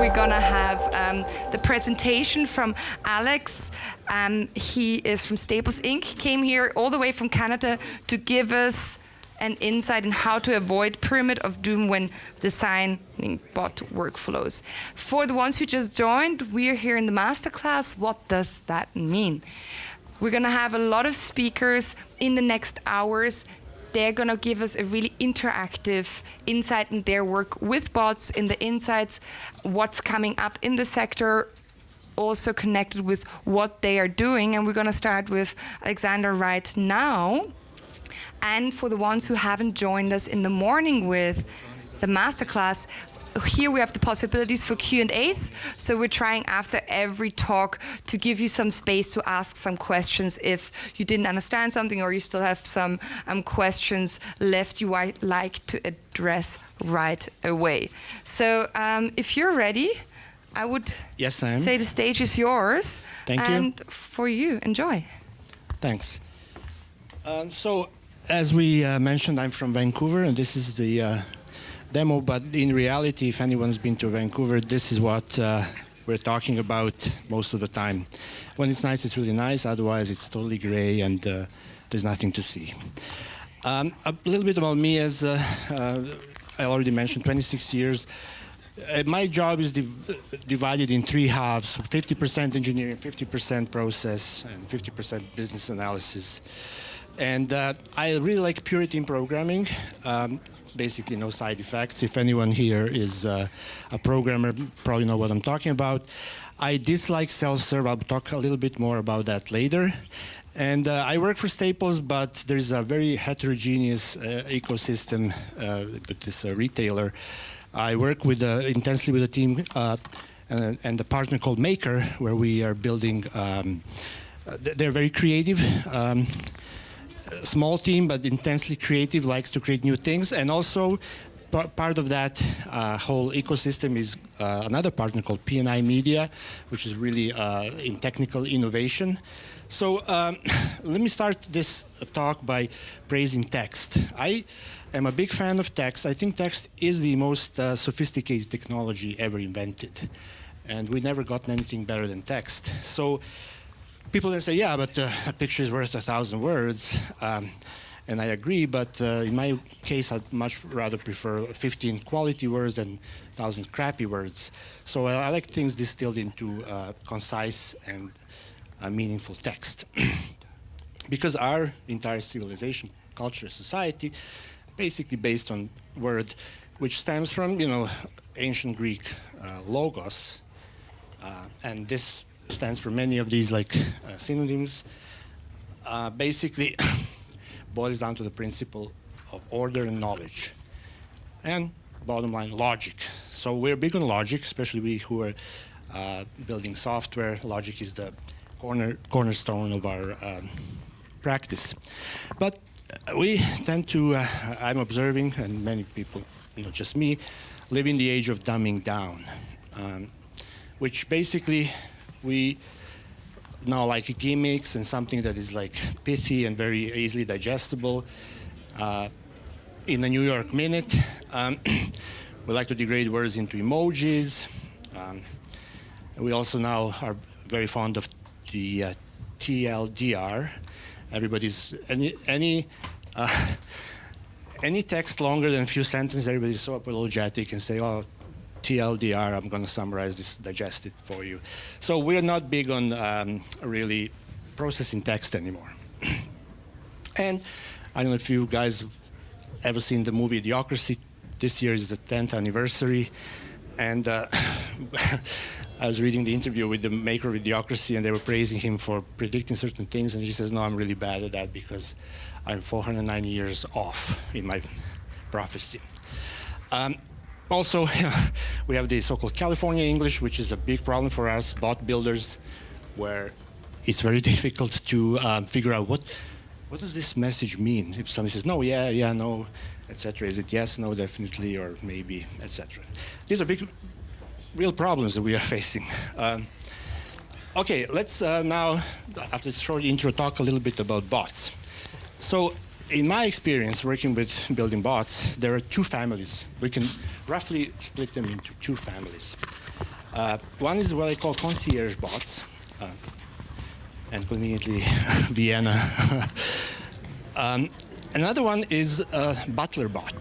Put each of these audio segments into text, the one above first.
we're gonna have the presentation from Alex. He is from Staples Inc. He came here all the way from Canada to give us an insight in how to avoid pyramid of doom when designing bot workflows. For the ones who just joined, we are here in the masterclass. What does that mean? We're gonna have a lot of speakers in the next hours. They're gonna give us a really interactive insight in their work with bots, in the insights, what's coming up in the sector, also connected with what they are doing. And we're gonna start with Alexander right now. And for the ones who haven't joined us in the morning with the masterclass, here we have the possibilities for Q&As. So we're trying after every talk to give you some space to ask some questions if you didn't understand something or you still have some questions left you might like to address right away. So if you're ready, I would say the stage is yours. Thank you. And for you, enjoy. Thanks. So, as we mentioned, I'm from Vancouver, and this is the demo, but in reality, if anyone's been to Vancouver, this is what we're talking about most of the time. When it's nice, it's really nice. Otherwise, it's totally gray, and there's nothing to see. A little bit about me, as I already mentioned, 26 years. My job is divided in three halves, 50% engineering, 50% process, and 50% business analysis. And I really like purity in programming, basically no side effects. If anyone here is a programmer, probably know what I'm talking about. I dislike self-serve. I'll talk a little bit more about that later. And I work for Staples, but there's a very heterogeneous ecosystem with this retailer. I work with intensely with a team and a partner called Maker, where we are building. They're very creative. Small team, but intensely creative, likes to create new things. And also, part of that whole ecosystem is another partner called P&I Media, which is really in technical innovation. So let me start this talk by praising text. I am a big fan of text. I think text is the most sophisticated technology ever invented. And we never gotten anything better than text. So people then say, yeah, but a picture is worth 1,000 words. And I agree, but in my case, I'd much rather prefer 15 quality words than 1,000 crappy words. So I like things distilled into concise and meaningful text. Because our entire civilization, culture, society, basically based on word, which stems from, ancient Greek logos. And this stands for many of these synonyms. Basically boils down to the principle of order and knowledge. And bottom line, logic. So we're big on logic, especially we who are building software. Logic is the cornerstone of our practice. But we tend to, I'm observing, and many people, just me, live in the age of dumbing down, which basically we now like gimmicks and something that is like pithy and very easily digestible. In a New York minute, we like to degrade words into emojis. We also now are very fond of the TLDR. Everybody's any text longer than a few sentences, everybody's so apologetic and say, oh, TLDR, I'm going to summarize this, digest it for you. So we're not big on really processing text anymore. And I don't know if you guys have ever seen the movie Idiocracy. This year is the 10th anniversary. And I was reading the interview with the maker of Idiocracy, and they were praising him for predicting certain things. And he says, no, I'm really bad at that because I'm 490 years off in my prophecy. Also, we have the so-called California English, which is a big problem for us bot builders, where it's very difficult to figure out what does this message mean. If somebody says, no, yeah, no, etc. Is it yes, no, definitely, or maybe, etc. These are big, real problems that we are facing. Okay, let's now, after this short intro, talk a little bit about bots. So, in my experience working with building bots, there are two families. We can roughly split them into two families. One is what I call concierge bots, and conveniently Vienna. Another one is a butler bot.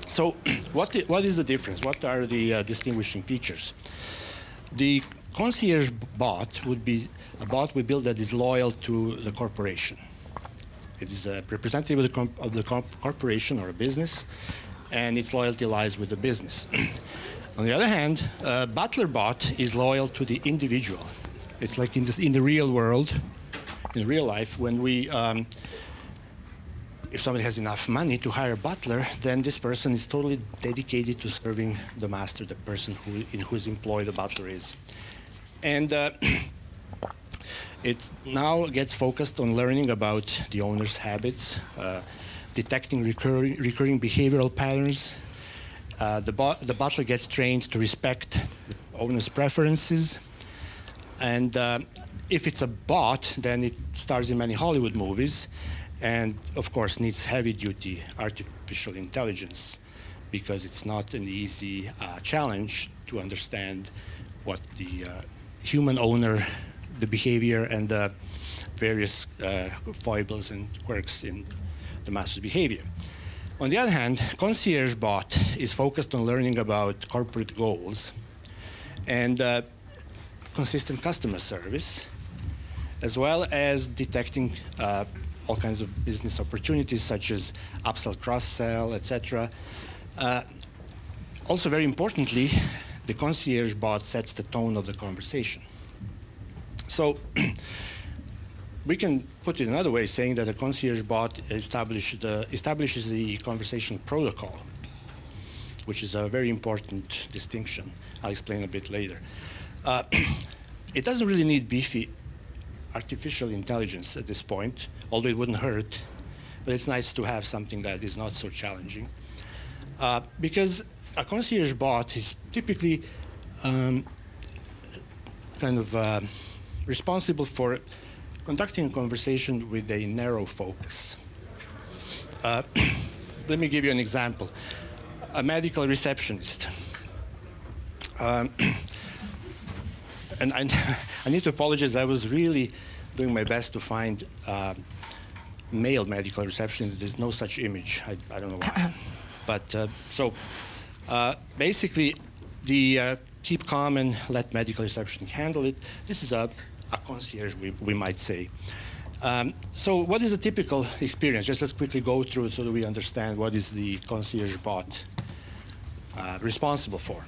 So what is the difference? What are the distinguishing features? The concierge bot would be a bot we build that is loyal to the corporation. It is a representative of the corporation or a business, and its loyalty lies with the business. On the other hand, a butler bot is loyal to the individual. It's like in the real world, in real life, when we, if somebody has enough money to hire a butler, then this person is totally dedicated to serving the master, the person in whose employ the butler is. And it now gets focused on learning about the owner's habits, detecting recurring behavioral patterns. The butler gets trained to respect the owner's preferences. And if it's a bot, then it stars in many Hollywood movies, and of course needs heavy-duty artificial intelligence, because it's not an easy challenge to understand what the human owner, the behavior, and the various foibles and quirks in the master's behavior. On the other hand, concierge bot is focused on learning about corporate goals and consistent customer service, as well as detecting all kinds of business opportunities such as upsell, cross-sell, etc. Also, very importantly, the concierge bot sets the tone of the conversation. So we can put it another way, saying that a concierge bot establishes the conversation protocol, which is a very important distinction. I'll explain a bit later. It doesn't really need beefy artificial intelligence at this point, although it wouldn't hurt, but it's nice to have something that is not so challenging. Because a concierge bot is typically responsible for conducting a conversation with a narrow focus. Let me give you an example. A medical receptionist. And I need to apologize, I was really doing my best to find male medical receptionist. There's no such image. I don't know why. But basically, the keep calm and let medical reception handle it. This is a concierge, we might say. So what is a typical experience? Just let's quickly go through it so that we understand what is the concierge bot responsible for.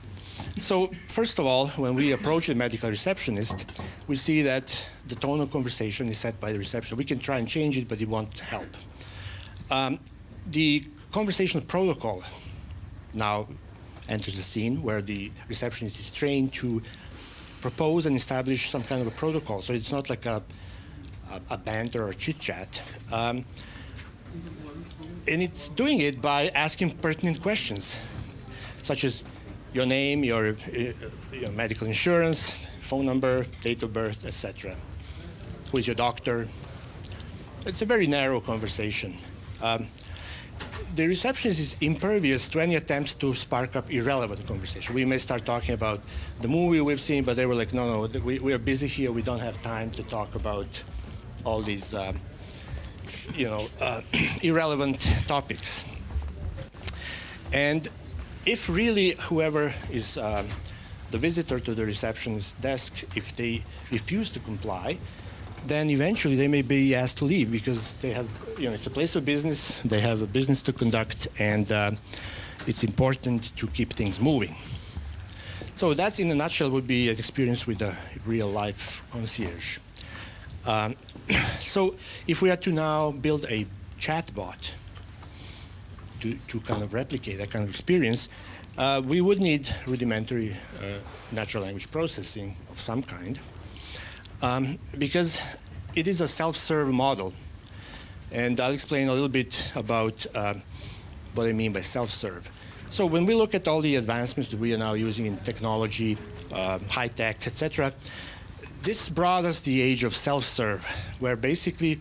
So first of all, when we approach a medical receptionist, we see that the tone of conversation is set by the reception. We can try and change it, but it won't help. The conversational protocol now enters the scene, where the receptionist is trained to propose and establish some kind of a protocol. So it's not like a banter or chit-chat. And it's doing it by asking pertinent questions, such as your name, your medical insurance, phone number, date of birth, etc. Who is your doctor? It's a very narrow conversation. The receptionist is impervious to any attempts to spark up irrelevant conversation. We may start talking about the movie we've seen, but they were like, no, we are busy here. We don't have time to talk about all these, irrelevant topics. And if really whoever is the visitor to the receptionist's desk, if they refuse to comply, then eventually they may be asked to leave, because they have, it's a place of business, they have a business to conduct, and it's important to keep things moving. So that's, in a nutshell, would be an experience with a real-life concierge. So if we are to now build a chatbot to kind of replicate that kind of experience, we would need rudimentary natural language processing of some kind, because it is a self-serve model. And I'll explain a little bit about what I mean by self-serve. So when we look at all the advancements that we are now using in technology, high tech, etc., this brought us the age of self-serve, where basically,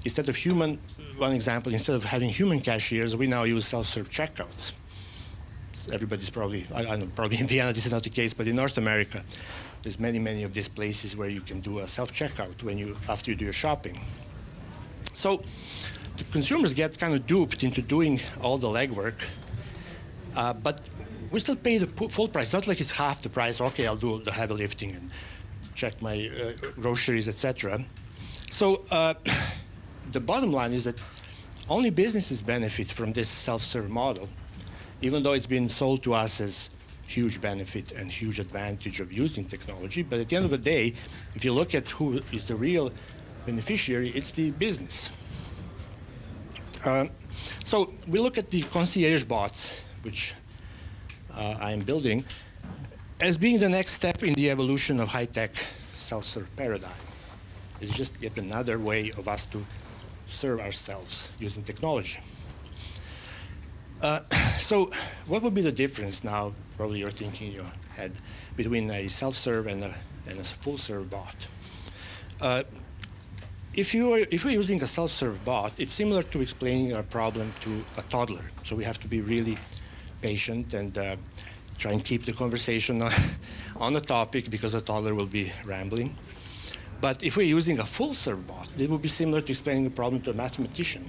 instead of instead of having human cashiers, we now use self-serve checkouts. everybody's probably, I don't know, probably in Vienna this is not the case, but in North America, there's many of these places where you can do a self-checkout after you do your shopping. So the consumers get kind of duped into doing all the legwork, but we still pay the full price. Not like it's half the price. Okay, I'll do the heavy lifting and check my groceries, etc. So the bottom line is that only businesses benefit from this self-serve model, even though it's been sold to us as huge benefit and huge advantage of using technology. But at the end of the day, if you look at who is the real beneficiary, it's the business. So we look at the concierge bots, which I am building, as being the next step in the evolution of high-tech self-serve paradigm. It's just yet another way of us to serve ourselves using technology. So what would be the difference now, probably you're thinking in your head, between a self-serve and a full-serve bot? If you're using a self-serve bot, it's similar to explaining a problem to a toddler. So we have to be really patient and try and keep the conversation on the topic, because a toddler will be rambling. But if we're using a full-serve bot, it would be similar to explaining a problem to a mathematician.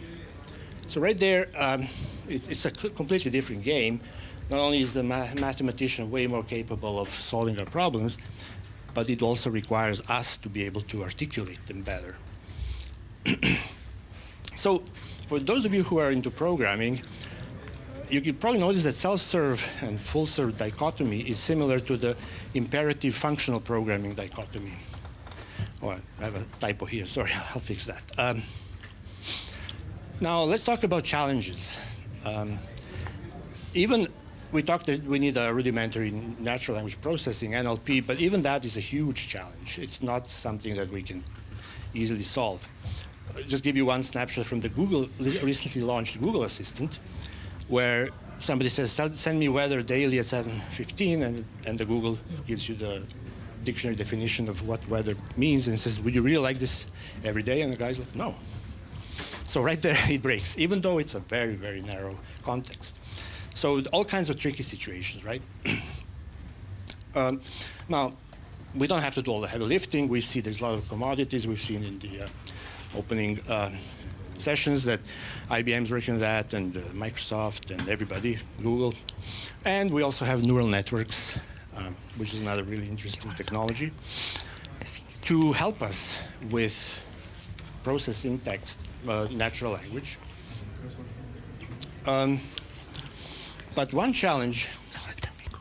So right there, it's a completely different game. Not only is the mathematician way more capable of solving our problems, but it also requires us to be able to articulate them better. So for those of you who are into programming, you could probably notice that self-serve and full-serve dichotomy is similar to the imperative functional programming dichotomy. Oh, I have a typo here. Sorry, I'll fix that. Now, let's talk about challenges. Even we talked that we need a rudimentary natural language processing, NLP, but even that is a huge challenge. It's not something that we can easily solve. I'll just give you one snapshot from the Google recently launched Google Assistant, where somebody says, send me weather daily at 7:15, and the Google gives you the dictionary definition of what weather means and says, would you really like this every day? And the guy's like, no. So right there it breaks, even though it's a very, very narrow context. So all kinds of tricky situations, right? Now, we don't have to do all the heavy lifting. We see there's a lot of commodities. We've seen in the opening sessions that IBM's working on that, and Microsoft, and everybody, Google. And we also have neural networks, which is another really interesting technology, to help us with processing text, natural language. But one challenge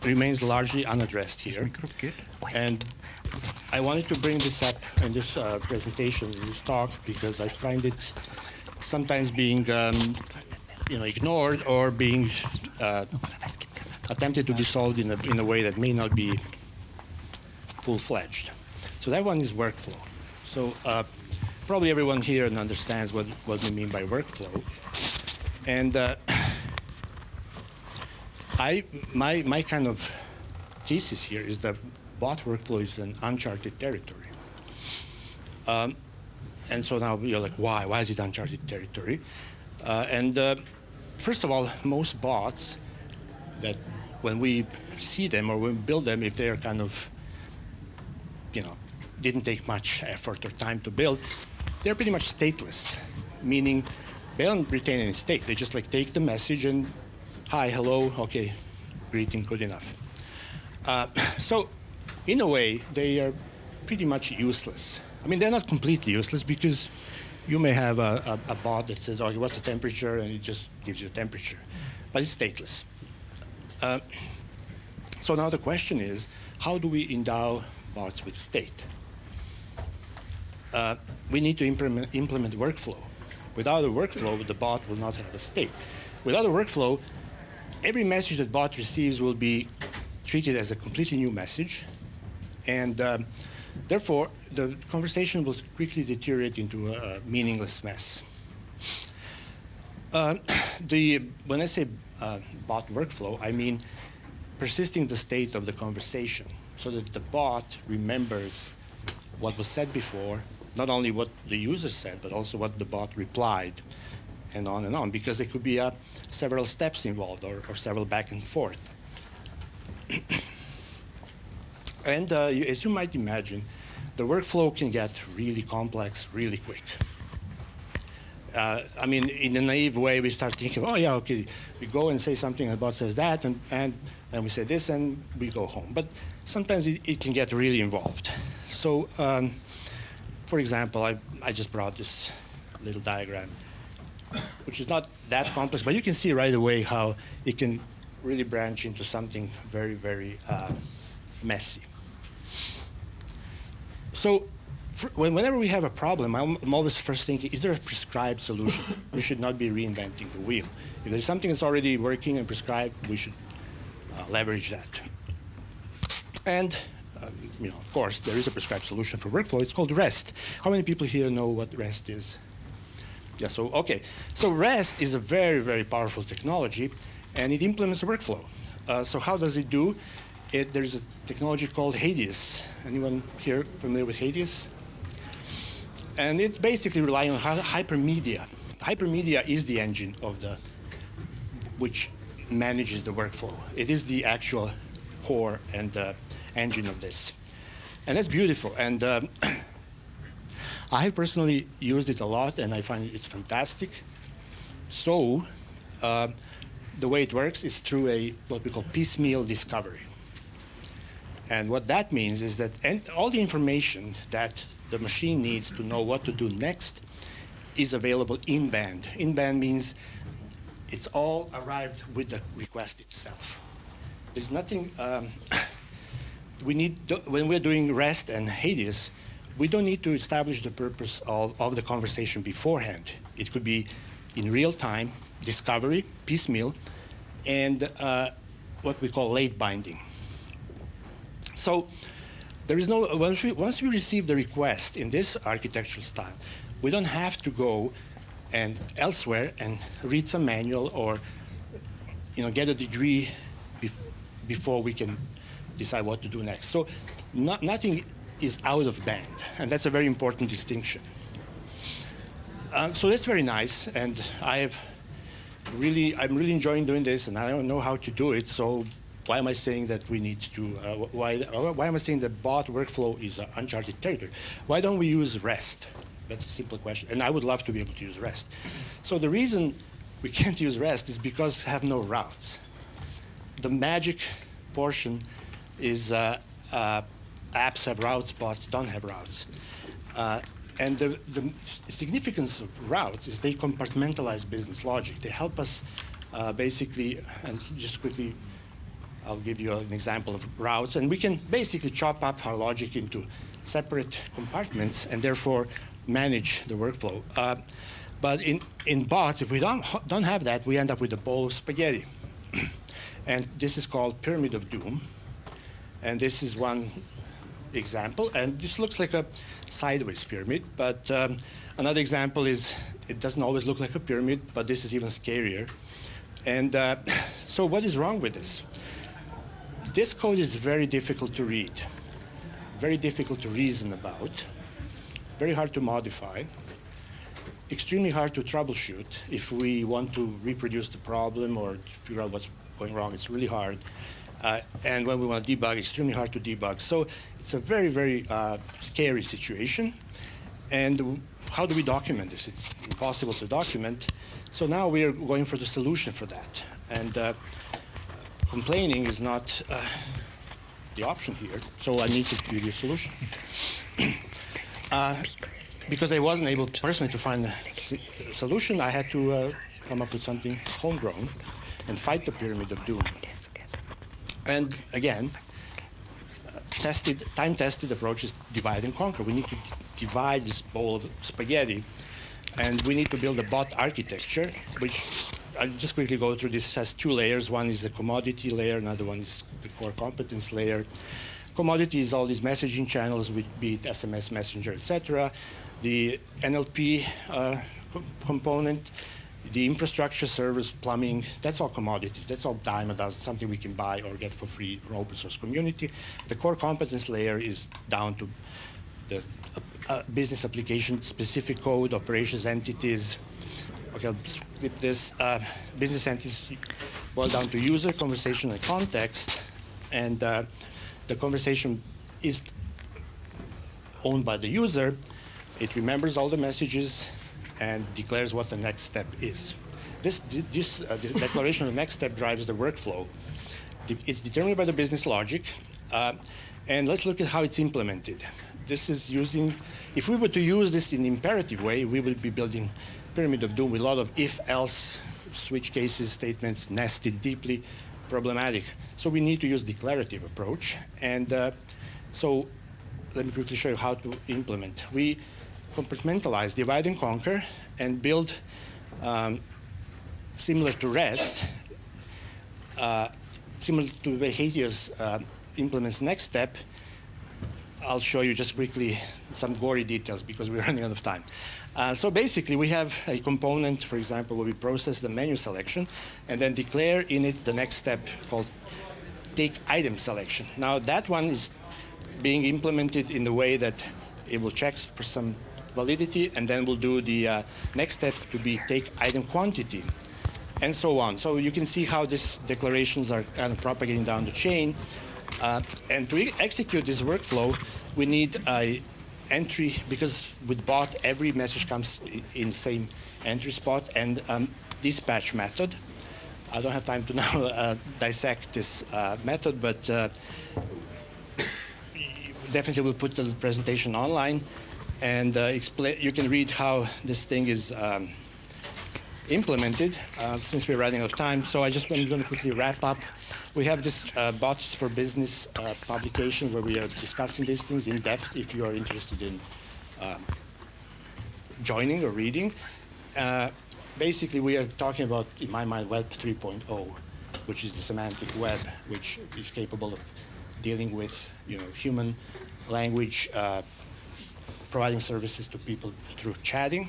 remains largely unaddressed here. And I wanted to bring this up in this presentation, in this talk, because I find it sometimes being ignored or being attempted to be solved in a way that may not be full-fledged. So that one is workflow. So probably everyone here understands what we mean by workflow. And my kind of thesis here is that bot workflow is an uncharted territory. And so now you're like, why? Why is it uncharted territory? First of all, most bots that when we see them or when we build them, if they're kind of, didn't take much effort or time to build, they're pretty much stateless, meaning they don't retain any state. They just take the message and hi, hello, okay, greeting, good enough. So in a way, they are pretty much useless. I mean, they're not completely useless because you may have a bot that says, okay, what's the temperature? And it just gives you the temperature. But it's stateless. So now the question is, how do we endow bots with state? We need to implement workflow. Without a workflow, the bot will not have a state. Without a workflow, every message that bot receives will be treated as a completely new message. And therefore, the conversation will quickly deteriorate into a meaningless mess. When I say bot workflow, I mean persisting the state of the conversation so that the bot remembers what was said before, not only what the user said, but also what the bot replied, and on, because there could be several steps involved or several back and forth. And as you might imagine, the workflow can get really complex really quick. I mean, in a naive way, we start thinking, oh, yeah, okay, we go and say something, and the bot says that, and then we say this, and we go home. But sometimes it can get really involved. So, for example, I just brought this little diagram, which is not that complex, but you can see right away how it can really branch into something very, very messy. So whenever we have a problem, I'm always first thinking, is there a prescribed solution? We should not be reinventing the wheel. If there's something that's already working and prescribed, we should leverage that. And of course, there is a prescribed solution for workflow. It's called REST. How many people here know what REST is? Yeah, so, okay. So REST is a very, very powerful technology, and it implements a workflow. So how does it do? There's a technology called Hades. Anyone here familiar with Hades? And it's basically relying on hypermedia. Hypermedia is the engine of which manages the workflow. It is the actual core and engine of this. And that's beautiful. And I have personally used it a lot, and I find it's fantastic. So the way it works is through what we call piecemeal discovery. And what that means is that all the information that the machine needs to know what to do next is available in band. In band means it's all arrived with the request itself. There's nothing, when we're doing REST and Hades, we don't need to establish the purpose of the conversation beforehand. It could be in real time, discovery, piecemeal, and what we call late binding. So there is no, once we receive the request in this architectural style, we don't have to go and elsewhere and read some manual or get a degree before we can decide what to do next. So nothing is out of band, and that's a very important distinction. So that's very nice, and I'm really enjoying doing this, and I don't know how to do it, so why am I saying that we need to, why am I saying that bot workflow is uncharted territory? Why don't we use REST? That's a simple question, and I would love to be able to use REST. So the reason we can't use REST is because we have no routes. The magic portion is apps have routes, bots don't have routes. And the significance of routes is they compartmentalize business logic. They help us basically, and just quickly, I'll give you an example of routes, and we can basically chop up our logic into separate compartments and therefore manage the workflow. But in bots, if we don't have that, we end up with a bowl of spaghetti. And this is called Pyramid of Doom. And this is one example. And this looks like a sideways pyramid. But another example is it doesn't always look like a pyramid, but this is even scarier. And so what is wrong with this? This code is very difficult to read, very difficult to reason about, very hard to modify, extremely hard to troubleshoot. If we want to reproduce the problem or figure out what's going wrong, it's really hard. And when we want to debug, extremely hard to debug. So it's a very, very scary situation. And how do we document this? It's impossible to document. So now we are going for the solution for that. And complaining is not the option here. So I need to give you a solution. Because I wasn't able personally to find a solution, I had to come up with something homegrown and fight the Pyramid of Doom. And again, time-tested approach is divide and conquer. We need to divide this bowl of spaghetti, and we need to build a bot architecture, which I'll just quickly go through. This has two layers. One is the commodity layer, another one is the core competence layer. Commodity is all these messaging channels, be it SMS, Messenger, etc. The NLP component, the infrastructure, servers, plumbing, that's all commodities. That's all dime a dozen, something we can buy or get for free from open source community. The core competence layer is down to the business application, specific code, operations entities. Okay, I'll flip this. Business entities boil down to user, conversation, and context. and the conversation is owned by the user. It remembers all the messages and declares what the next step is. This declaration of the next step drives the workflow. It's determined by the business logic, and let's look at how it's implemented. This is using, if we were to use this in imperative way, we would be building pyramid of doom with a lot of if-else switch cases, statements, nested deeply, problematic. So we need to use declarative approach. And so let me quickly show you how to implement. We compartmentalize, divide and conquer, and build similar to REST, similar to the way Hatiers implements next step. I'll show you just quickly some gory details because we're running out of time. So basically, we have a component, for example, where we process the menu selection and then declare in it the next step called take item selection. Now, that one is being implemented in the way that it will check for some validity, and then we'll do the next step to be take item quantity, and so on. So you can see how these declarations are kind of propagating down the chain. And to execute this workflow, we need an entry, because with bot, every message comes in the same entry spot, and dispatch method. I don't have time to now dissect this method, but definitely we'll put the presentation online, and you can read how this thing is implemented, since we're running out of time. So I'm going to quickly wrap up. We have this Bots for Business publication where we are discussing these things in depth if you are interested in joining or reading. Basically, we are talking about, in my mind, Web 3.0, which is the semantic web, which is capable of dealing with human language, providing services to people through chatting.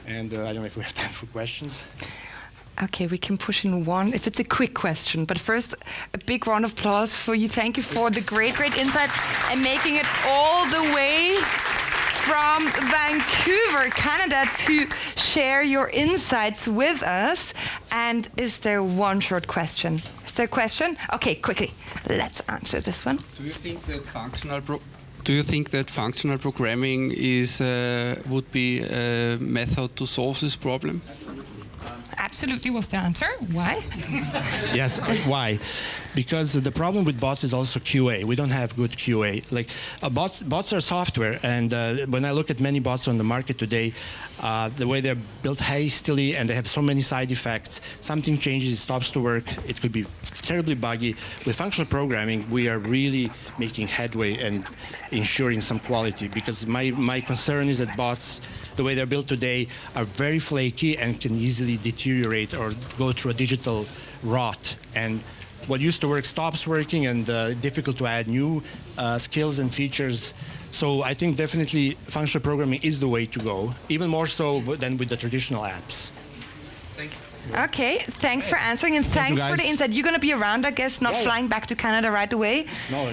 And I don't know if we have time for questions. Okay, we can push in one, if it's a quick question. But first, a big round of applause for you. Thank you for the great insight and making it all the way from Vancouver, Canada, to share your insights with us. And is there one short question? Is there a question? Okay, quickly, let's answer this one. Do you think that functional programming would be a method to solve this problem? Absolutely was the answer. Why? Yes, why? Because the problem with bots is also QA. We don't have good QA. Like bots are software, and when I look at many bots on the market today, the way they're built hastily and they have so many side effects, something changes, it stops to work, it could be terribly buggy. With functional programming, we are really making headway and ensuring some quality, because my concern is that bots, the way they're built today, are very flaky and can easily deteriorate or go through a digital rot. And what used to work stops working, and difficult to add new skills and features. So I think definitely functional programming is the way to go, even more so than with the traditional apps. Thank you. Okay, thanks for answering, and thanks for the insight. You're going to be around, I guess, not flying back to Canada right away. No,